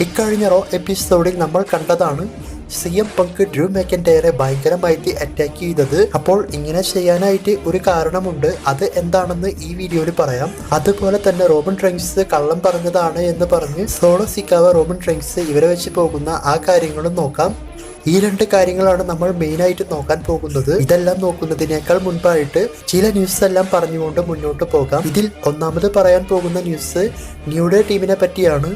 ഇക്കഴിഞ്ഞ റോ എപ്പിസോഡിൽ നമ്മൾ കണ്ടതാണ് CM പങ്ക് ഡ്രൂ മെക്കൻടയറെ ഭയങ്കരമായിട്ട് അറ്റാക്ക് ചെയ്തത്. അപ്പോൾ ഇങ്ങനെ ചെയ്യാനായിട്ട് ഒരു കാരണമുണ്ട്. അത് എന്താണെന്ന് ഈ വീഡിയോയിൽ പറയാം. അതുപോലെ തന്നെ റോമൻ റെയിൻസ് കള്ളം പറഞ്ഞതാണ് എന്ന് പറഞ്ഞ് സോളോ സിക്കാവ റോമൻ റെയിൻസ് ഇവരെ വെച്ച് പോകുന്ന ആ കാര്യങ്ങളും നോക്കാം. ഈ രണ്ട് കാര്യങ്ങളാണ് നമ്മൾ മെയിനായിട്ട് നോക്കാൻ പോകുന്നത്. ഇതെല്ലാം നോക്കുന്നതിനേക്കാൾ മുൻപായിട്ട് ചില ന്യൂസ് എല്ലാം പറഞ്ഞുകൊണ്ട് മുന്നോട്ട് പോകാം. ഇതിൽ ഒന്നാമത് പറയാൻ പോകുന്ന ന്യൂസ് ന്യൂ ഡേ ടീമിനെ പറ്റിയാണ്.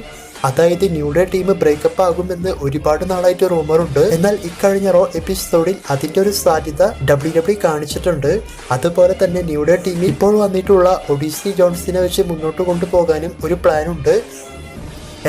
അതായത് ന്യൂ ഡേ ടീം ബ്രേക്കപ്പ് ആകുമെന്ന് ഒരുപാട് നാളായിട്ട് റൂമറുണ്ട്. എന്നാൽ ഇക്കഴിഞ്ഞ റോ എപ്പിസോഡിൽ അതിന്റെ ഒരു സാധ്യത WWE കാണിച്ചിട്ടുണ്ട്. അതുപോലെ തന്നെ ന്യൂ ഡേ ടീമിൽ ഇപ്പോൾ വന്നിട്ടുള്ള ഒഡീസി ജോൺസിനെ വെച്ച് മുന്നോട്ട് കൊണ്ടുപോകാനും ഒരു പ്ലാൻ ഉണ്ട്.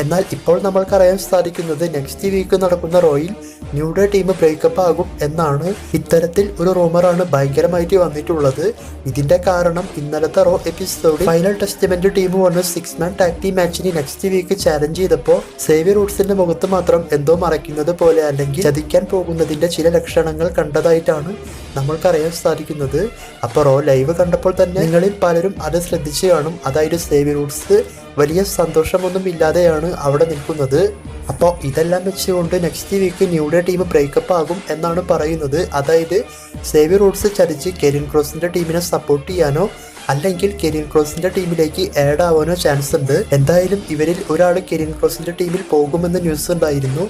എന്നാൽ ഇപ്പോൾ നമ്മൾക്കറിയാൻ സാധിക്കുന്നത് നെക്സ്റ്റ് വീക്ക് നടക്കുന്ന റോയിൽ ന്യൂ ഡേ ടീം ബ്രേക്കപ്പ് ആകും എന്നാണ്. ഇത്തരത്തിൽ ഒരു റൂമറാണ് ഭയങ്കരമായിട്ട് വന്നിട്ടുള്ളത്. ഇതിന്റെ കാരണം ഇന്നലത്തെ റോ എപ്പിസോഡിൽ ഫൈനൽ ടെസ്റ്റ്മെന്റ് ടീം വന്ന് 6 മാൻ ടാഗ് ടീം മാച്ചിന് നെക്സ്റ്റ് വീക്ക് ചാലഞ്ച് ചെയ്തപ്പോൾ സേവിയർ റൂട്ട്സിന്റെ മുഖത്ത് മാത്രം എന്തോ മറയ്ക്കുന്നത് പോലെ അല്ലെങ്കിൽ ചതിക്കാൻ പോകുന്നതിന്റെ ചില ലക്ഷണങ്ങൾ കണ്ടതായിട്ടാണ് നമ്മൾക്കറിയാൻ സാധിക്കുന്നത്. അപ്പോൾ റോ ലൈവ് കണ്ടപ്പോൾ തന്നെ നിങ്ങളിൽ പലരും അത് ശ്രദ്ധിച്ചു കാണും. അതായത് സേവിയർ റൂട്ട്സ് വലിയ സന്തോഷമൊന്നും ഇല്ലാതെയാണ് അവിടെ നിൽക്കുന്നത്. അപ്പോൾ ഇതെല്ലാം വെച്ചുകൊണ്ട് next week New Day team breakup ആകും എന്നാണ് പറയുന്നത്. അതായത് സേവിയർ റൂട്ട്സ് ചതിച്ച് കെരിൻ ക്രോസിന്റെ ടീമിനെ സപ്പോർട്ട് ചെയ്യാനോ അല്ലെങ്കിൽ കെരിൻ ക്രോസിന്റെ ടീമിലേക്ക് ആഡ് ആവാനോ ചാൻസ് ഉണ്ട്. എന്തായാലും ഇവരിൽ ഒരാൾ കെരിൻ ക്രോസിന്റെ ടീമിൽ പോകുമെന്ന് ന്യൂസ് ഉണ്ടായിരുന്നു.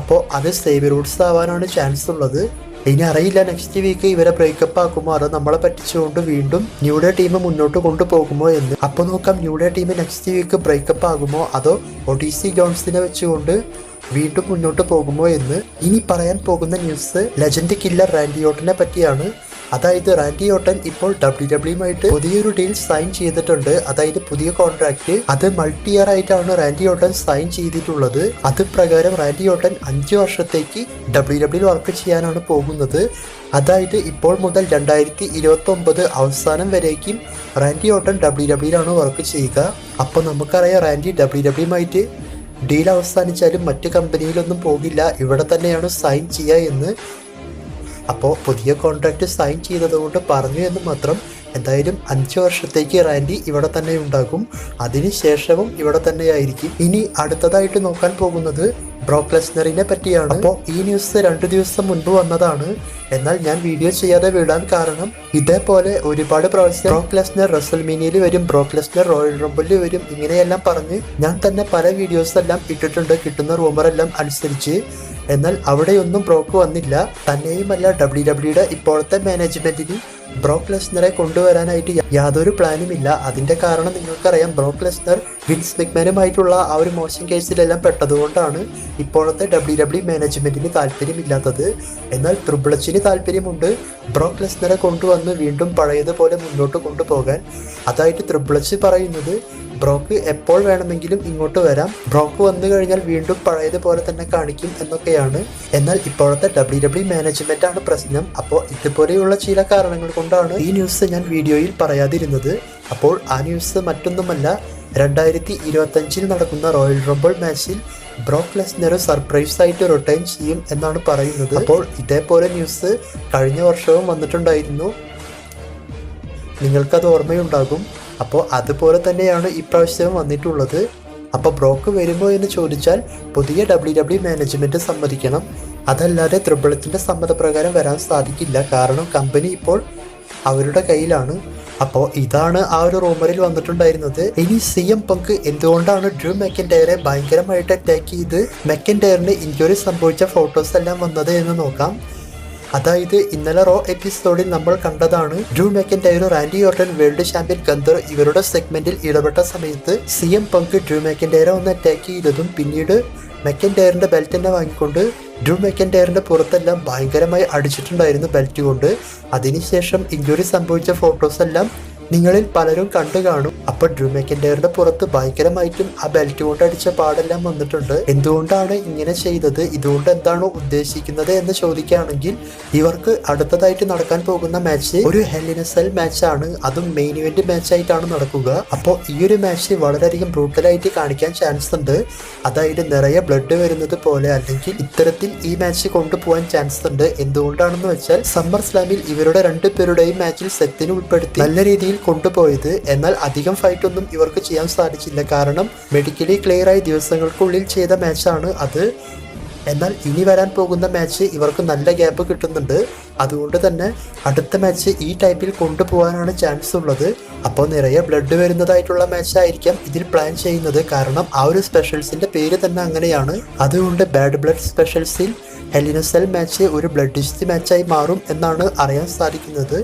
അപ്പോൾ അത് സേവിയർ റൂട്ട്സ് ആവാനാണ് ചാൻസ് ഉള്ളത്. ഇനി അറിയില്ല നെക്സ്റ്റ് വീക്ക് ഇവരെ ബ്രേക്കപ്പ് ആക്കുമോ അതോ നമ്മളെ പറ്റിച്ചുകൊണ്ട് വീണ്ടും ന്യൂ ഡേ ടീം മുന്നോട്ട് കൊണ്ടുപോകുമോ എന്ന്. അപ്പോൾ നോക്കാം New Day team next week breakup ആകുമോ അതോ ഒഡീസി ജോൺസിനെ വെച്ചുകൊണ്ട് വീണ്ടും മുന്നോട്ട് പോകുമോ എന്ന്. ഇനി പറയാൻ പോകുന്ന ന്യൂസ് ലെജൻഡ് കില്ലർ റാൻഡി ഓർട്ടനെ പറ്റിയാണ്. അതായത് റാൻഡി ഓർട്ടൻ ഇപ്പോൾ WWE പുതിയൊരു ഡീൽ സൈൻ ചെയ്തിട്ടുണ്ട്. അതായത് പുതിയ കോൺട്രാക്ട് അത് മൾട്ടി ഇയർ ആയിട്ടാണ് റാൻഡി ഓർട്ടൻ സൈൻ ചെയ്തിട്ടുള്ളത്. അത് പ്രകാരം റാൻഡി ഓർട്ടൻ 5 വർഷത്തേക്ക് WWE വർക്ക് ചെയ്യാനാണ് പോകുന്നത്. അതായത് ഇപ്പോൾ മുതൽ 2029 അവസാനം വരേക്കും റാൻഡി ഓർട്ടൻ WWE വർക്ക് ചെയ്യുക. അപ്പോൾ നമുക്കറിയാം റാൻഡി WWE ഡീൽ അവസാനിച്ചാലും മറ്റ് കമ്പനിയിലൊന്നും പോകില്ല, ഇവിടെ തന്നെയാണ് സൈൻ ചെയ്യുക എന്ന്. അപ്പോൾ പുതിയ കോൺട്രാക്ട് സൈൻ ചെയ്തതുകൊണ്ട് പറഞ്ഞു എന്ന് മാത്രം. എന്തായാലും 5 വർഷത്തേക്ക് റാൻഡി ഇവിടെ തന്നെ ഉണ്ടാകും. അതിനുശേഷവും ഇവിടെ തന്നെയായിരിക്കും. ഇനി അടുത്തതായിട്ട് നോക്കാൻ പോകുന്നത് ബ്രോക്ക് ലെസ്നറിനെ പറ്റിയാണ്. അപ്പോൾ ഈ ന്യൂസ് 2 ദിവസം മുൻപ് വന്നതാണ്. എന്നാൽ ഞാൻ വീഡിയോ ചെയ്യാതെ വിടാൻ കാരണം ഇതേപോലെ ഒരുപാട് പ്രാവശ്യം ബ്രോക്ക് ലെസ്നർ റെസൽമേനിയയിൽ വരും, ബ്രോക്ക് ലെസ്നർ റോയൽ റംബിളിൽ വരും, ഇങ്ങനെയെല്ലാം പറഞ്ഞ് ഞാൻ തന്നെ പല വീഡിയോസ് എല്ലാം ഇട്ടിട്ടുണ്ട് കിട്ടുന്ന റൂമറെല്ലാം അനുസരിച്ച്. എന്നാൽ അവിടെയൊന്നും ബ്രോക്ക് വന്നില്ല. തന്നെയുമല്ല WWE ഇപ്പോഴത്തെ മാനേജ്മെന്റിന് ബ്രോക്ക് ലെസ്നറെ കൊണ്ടുവരാനായിട്ട് യാതൊരു പ്ലാനും ഇല്ല. അതിന്റെ കാരണം നിങ്ങൾക്കറിയാം, ബ്രോക്ക് ലെസ്നർ വിൻസ് മെക്മാനുമായിട്ടുള്ള ആ ഒരു മോശം കേസിലെല്ലാം പെട്ടതുകൊണ്ടാണ് ഇപ്പോഴത്തെ WWE മാനേജ്മെന്റിന് താല്പര്യമില്ലാത്തത്. എന്നാൽ ട്രിപ്പിൾ എച്ചിന് താല്പര്യമുണ്ട് ബ്രോക്ക് ലെസ്നറെ കൊണ്ടുവന്ന് വീണ്ടും പഴയതുപോലെ മുന്നോട്ട് കൊണ്ടുപോകാൻ. അതായത് ട്രിപ്പിൾ എച്ച് പറയുന്നത് ബ്രോക്ക് എപ്പോൾ വേണമെങ്കിലും ഇങ്ങോട്ട് വരാം, ബ്രോക്ക് വന്നു കഴിഞ്ഞാൽ വീണ്ടും പഴയതുപോലെ തന്നെ കാണിക്കും എന്നൊക്കെയാണ്. എന്നാൽ ഇപ്പോഴത്തെ WWE മാനേജ്മെന്റ് ആണ് പ്രശ്നം. അപ്പോൾ ഇതുപോലെയുള്ള ചില കാരണങ്ങൾ കൊണ്ടാണ് ഈ ന്യൂസ് ഞാൻ വീഡിയോയിൽ പറയാതിരുന്നത്. അപ്പോൾ ആ ന്യൂസ് മറ്റൊന്നുമല്ല, 2025 നടക്കുന്ന റോയൽ റംബിൾ മാച്ചിൽ ബ്രോക്ക് ലെസ്നർ സർപ്രൈസ് ആയിട്ട് റിട്ടേൺ ചെയ്യും എന്നാണ് പറയുന്നത്. അപ്പോൾ ഇതേപോലെ ന്യൂസ് കഴിഞ്ഞ വർഷവും വന്നിട്ടുണ്ടായിരുന്നു, നിങ്ങൾക്കത് ഓർമ്മയുണ്ടാകും. അപ്പോൾ അതുപോലെ തന്നെയാണ് ഇപ്രാവശ്യവും വന്നിട്ടുള്ളത്. അപ്പോൾ ബ്രോക്ക് വരുമോ എന്ന് ചോദിച്ചാൽ പുതിയ WWE മാനേജ്മെന്റ് സമ്മതിക്കണം. അതല്ലാതെ ട്രിപ്പിൾ എച്ചിന്റെ സമ്മതപ്രകാരം വരാൻ സാധിക്കില്ല. കാരണം കമ്പനി ഇപ്പോൾ അവരുടെ കയ്യിലാണ്. അപ്പോൾ ഇതാണ് ആ ഒരു റൂമറിൽ വന്നിട്ടുണ്ടായിരുന്നത്. ഇനി CM പങ്ക് എന്തുകൊണ്ടാണ് ഡ്രൂ മെക്കൻടയറെ ഭയങ്കരമായിട്ട് അറ്റാക്ക് ചെയ്ത് മെക്കൻടയറിന് ഇഞ്ചുറി സംഭവിച്ച ഫോട്ടോസ് എല്ലാം വന്നത് എന്ന് നോക്കാം. അതായത് ഇന്നലെ റോ എപ്പിസോഡിൽ നമ്മൾ കണ്ടതാണ് ഡ്രൂ മെക്കൻടയറും Randy Orton world champion Gunther ഇവരുടെ സെഗ്മെന്റിൽ ഇടപെട്ട സമയത്ത് CM പങ്ക് ഡ്രൂ മെക്കൻടയറെ ഒന്ന് അറ്റാക്ക് ചെയ്തതും പിന്നീട് മെക്കൻടയറിന്റെ ബെൽറ്റ് തന്നെ വാങ്ങിക്കൊണ്ട് ഡ്രൂ മെക്കൻടയറിന്റെ പുറത്തെല്ലാം ഭയങ്കരമായി അടിച്ചിട്ടുണ്ടായിരുന്നു ബെൽറ്റ് കൊണ്ട്. അതിനുശേഷം ഇഞ്ചുറി സംഭവിച്ച ഫോട്ടോസ് എല്ലാം നിങ്ങളിൽ പലരും കണ്ടു കാണും. അപ്പൊ ഡ്രൂ മെക്കൻടയറിന്റെ പുറത്ത് ഭയങ്കരമായിട്ടും ആ ബെൽറ്റ് കൊണ്ട് അടിച്ച പാടെല്ലാം വന്നിട്ടുണ്ട്. എന്തുകൊണ്ടാണ് ഇങ്ങനെ ചെയ്തത്, ഇതുകൊണ്ട് എന്താണോ ഉദ്ദേശിക്കുന്നത് എന്ന് ചോദിക്കുകയാണെങ്കിൽ, ഇവർക്ക് അടുത്തതായിട്ട് നടക്കാൻ പോകുന്ന മാച്ച് ഒരു ഹെൽ ഇൻ എ സെൽ മാച്ചാണ്. അതും മെയിൻ ഇവന്റ് മാച്ച് ആയിട്ടാണ് നടക്കുക. അപ്പോൾ ഈ ഒരു മാച്ച് വളരെയധികം ബ്രൂട്ടലായിട്ട് കാണിക്കാൻ ചാൻസ് ഉണ്ട്. അതായത് നിറയെ ബ്ലഡ് വരുന്നത് പോലെ അല്ലെങ്കിൽ ഇത്തരത്തിൽ ഈ മാച്ച് കൊണ്ടുപോകാൻ ചാൻസ് ഉണ്ട്. എന്തുകൊണ്ടാണെന്ന് വെച്ചാൽ സമ്മർ സ്ലാമിൽ ഇവരുടെ 2 പേരുടെയും മാച്ചിൽ സെത്തിനെ ഉൾപ്പെടുത്തി നല്ല രീതിയിൽ കൊണ്ടുപോയത്. എന്നാൽ അധികം ഫൈറ്റ് ഒന്നും ഇവർക്ക് ചെയ്യാൻ സാധിച്ചില്ല, കാരണം മെഡിക്കലി ക്ലിയർ ആയി ദിവസങ്ങൾക്കുള്ളിൽ ചെയ്ത മാച്ചാണ് അത്. എന്നാൽ ഇനി വരാൻ പോകുന്ന മാച്ച് ഇവർക്ക് നല്ല ഗ്യാപ്പ് കിട്ടുന്നുണ്ട്. അതുകൊണ്ട് തന്നെ അടുത്ത മാച്ച് ഈ ടൈപ്പിൽ കൊണ്ടുപോകാനാണ് ചാൻസ് ഉള്ളത്. അപ്പോൾ നിറയെ ബ്ലഡ് വരുന്നതായിട്ടുള്ള മാച്ച് ആയിരിക്കാം ഇതിൽ പ്ലാൻ ചെയ്യുന്നത്, കാരണം ആ ഒരു സ്പെഷ്യൽസിന്റെ പേര് തന്നെ അങ്ങനെയാണ്. അതുകൊണ്ട് ബാഡ് ബ്ലഡ് സ്പെഷ്യൽസിൽ ഹെലിനസെൽ മാച്ച് ഒരു ബ്ലഡിസ്റ്റ് മാച്ചായി മാറും എന്നാണ് അറിയാൻ സാധിക്കുന്നത്.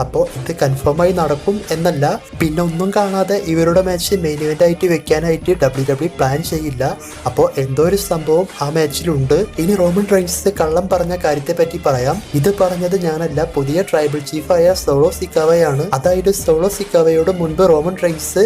അപ്പോൾ ഇത് കൺഫേമായി നടക്കും എന്നല്ല, പിന്നെ ഒന്നും കാണാതെ ഇവരുടെ മാച്ച് മെയിൻ ഇവന്റ് ആയിട്ട് വെക്കാനായിട്ട് WWE പ്ലാൻ ചെയ്യില്ല. അപ്പോൾ എന്തോ ഒരു സംഭവം ആ മാച്ചിലുണ്ട്. ഇനി റോമൻ റെയിൻസ് കള്ളം പറഞ്ഞ കാര്യത്തെ പറ്റി പറയാം. ഇത് പറഞ്ഞത് ഞാനല്ല, പുതിയ ട്രൈബൽ ചീഫായ സോളോ സിക്കാവയാണ്. അതായത് സോളോ സിക്കാവയോട് മുൻപ് റോമൻ റെയിൻസ്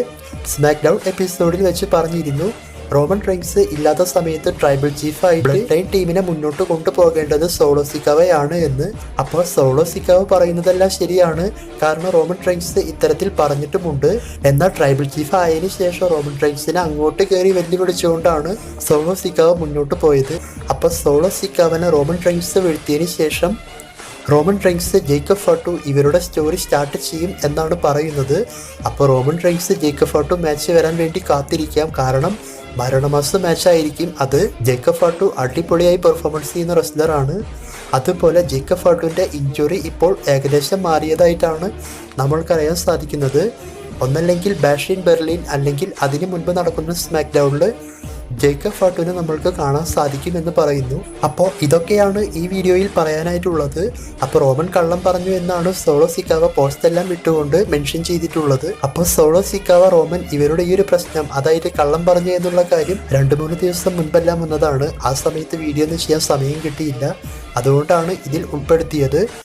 സ്മാക്ക് ഡൗൺ എപ്പിസോഡിൽ വെച്ച് പറഞ്ഞിരുന്നു, റോമൻ റെയിൻസ് ഇല്ലാത്ത സമയത്ത് ട്രൈബൽ ചീഫായിട്ട് ബ്ലഡ് ലൈൻ ടീമിനെ മുന്നോട്ട് കൊണ്ടുപോകേണ്ടത് സോളോ സിക്കാവയാണ് എന്ന്. അപ്പോൾ സോളോ സിക്കാവ പറയുന്നതെല്ലാം ശരിയാണ്, കാരണം റോമൻ റെയിൻസ് ഇത്തരത്തിൽ പറഞ്ഞിട്ടുമുണ്ട്. എന്നാൽ ട്രൈബൽ ചീഫ് ആയതിനു ശേഷം റോമൻ റെയിൻസിനെ അങ്ങോട്ട് കയറി വെല്ലുവിളിച്ചുകൊണ്ടാണ് സോളോ സിക്കാവ മുന്നോട്ട് പോയത്. അപ്പോൾ സോളോ സിക്കാവനെ റോമൻ റെയിൻസ് വീഴ്ത്തിയതിനു ശേഷം റോമൻ റെയിൻസ് ജേക്കബ് ഫാട്ടു ഇവരുടെ സ്റ്റോറി സ്റ്റാർട്ട് ചെയ്യും എന്നാണ് പറയുന്നത്. അപ്പോൾ Roman Reigns Jacob Fatu match വരാൻ വേണ്ടി കാത്തിരിക്കാം, കാരണം മരണമാസ മാച്ചായിരിക്കും അത്. ജേക്കബ് ഫാട്ടു അടിപൊളിയായി പെർഫോമൻസ് ചെയ്യുന്ന റെസ്ലറാണ്. അതുപോലെ ജേക്കബ് ഫാട്ടുവിൻ്റെ ഇഞ്ചുറി ഇപ്പോൾ ഏകദേശം മാറിയതായിട്ടാണ് നമ്മൾക്കറിയാൻ സാധിക്കുന്നത്. ഒന്നല്ലെങ്കിൽ ബാഷ് ഇൻ ബെർലിൻ അല്ലെങ്കിൽ അതിന് മുൻപ് നടക്കുന്ന സ്മാക്ക് ഡൗണിൽ ജേക്കബ് ഫാട്ടുവിനെ നമ്മൾക്ക് കാണാൻ സാധിക്കുമെന്ന് പറയുന്നു. അപ്പോൾ ഇതൊക്കെയാണ് ഈ വീഡിയോയിൽ പറയാനായിട്ടുള്ളത്. അപ്പോൾ റോമൻ കള്ളം പറഞ്ഞു എന്നാണ് സോളോ സിക്കാവ പോസ്റ്റ് എല്ലാം ഇട്ടുകൊണ്ട് മെൻഷൻ ചെയ്തിട്ടുള്ളത്. അപ്പോൾ സോളോ സിക്കാവ റോമൻ ഇവരുടെ ഈ ഒരു പ്രശ്നം, അതായത് കള്ളം പറഞ്ഞു എന്നുള്ള കാര്യം 2-3 ദിവസം മുൻപെല്ലാം വന്നതാണ്. ആ സമയത്ത് വീഡിയോ ഒന്നും ചെയ്യാൻ സമയം കിട്ടിയില്ല, അതുകൊണ്ടാണ് ഇതിൽ ഉൾപ്പെടുത്തിയത്.